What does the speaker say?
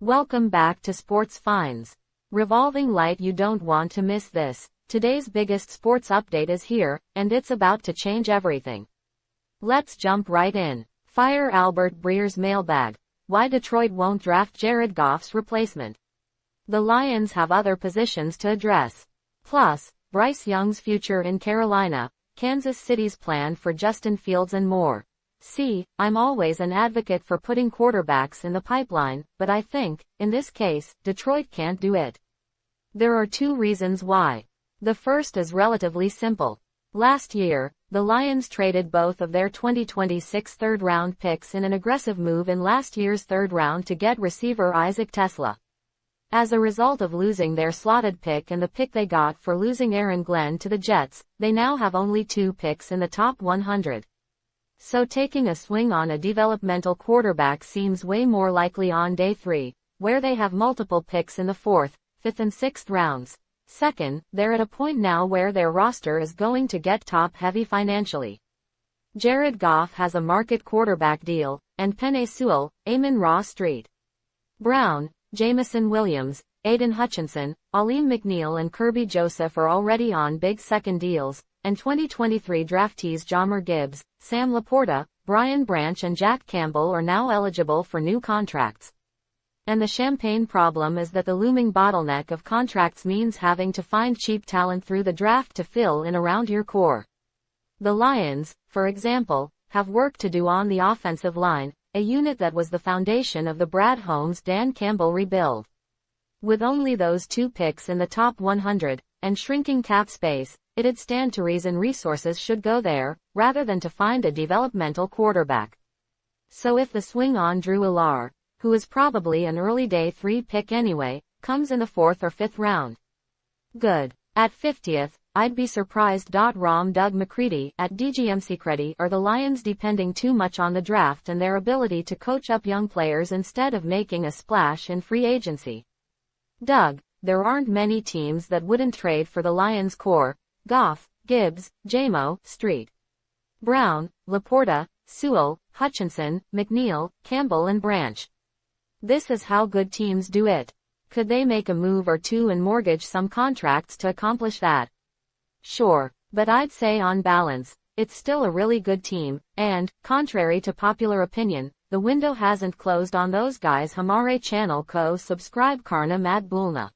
Welcome back to Sports Finds. Revolving light, you don't want to miss this. Today's biggest sports update is here, and it's about to change everything. Let's jump right in. Fire Albert Breer's mailbag. Why Detroit won't draft Jared Goff's replacement. The Lions have other positions to address. Plus, Bryce Young's future in Carolina, Kansas City's plan for Justin Fields and more. See, I'm always an advocate for putting quarterbacks in the pipeline, but I think, in this case, Detroit can't do it. There are two reasons why. The first is relatively simple. Last year, the Lions traded both of their 2026 third-round picks in an aggressive move in last year's third round to get receiver Isaac Tesla. As a result of losing their slotted pick and the pick they got for losing Aaron Glenn to the Jets, they now have only 2 picks in the top 100. So taking a swing on a developmental quarterback seems way more likely on day 3, where they have multiple picks in the 4th, 5th and 6th rounds. Second, they're at a point now where their roster is going to get top-heavy financially. Jared Goff has a market quarterback deal, and Penei Sewell, Amon-Ra St. Brown, Jameson Williams, Aiden Hutchinson, Aleem McNeil and Kirby Joseph are already on big second deals, and 2023 draftees Jahmyr Gibbs, Sam Laporta, Brian Branch and Jack Campbell are now eligible for new contracts. And the champagne problem is that the looming bottleneck of contracts means having to find cheap talent through the draft to fill in around your core. The Lions, for example, have work to do on the offensive line, a unit that was the foundation of the Brad Holmes-Dan Campbell rebuild. With only those 2 picks in the top 100, and shrinking cap space, it'd stand to reason resources should go there, rather than to find a developmental quarterback. So if the swing on Drew Allar, who is probably an early day 3 pick anyway, comes in the 4th or 5th round. Good. At 50th, I'd be surprised. Rom Doug McCready at DGMC Are the Lions depending too much on the draft and their ability to coach up young players instead of making a splash in free agency? Doug, there aren't many teams that wouldn't trade for the Lions' core: Goff, Gibbs, Jamo, St. Brown, Laporta, Sewell, Hutchinson, McNeil, Campbell and Branch. This is how good teams do it. Could they make a move or two and mortgage some contracts to accomplish that? Sure, but I'd say on balance, it's still a really good team, and, contrary to popular opinion, the window hasn't closed on those guys. Hamare Channel Co. Subscribe Karna Mad Bulna.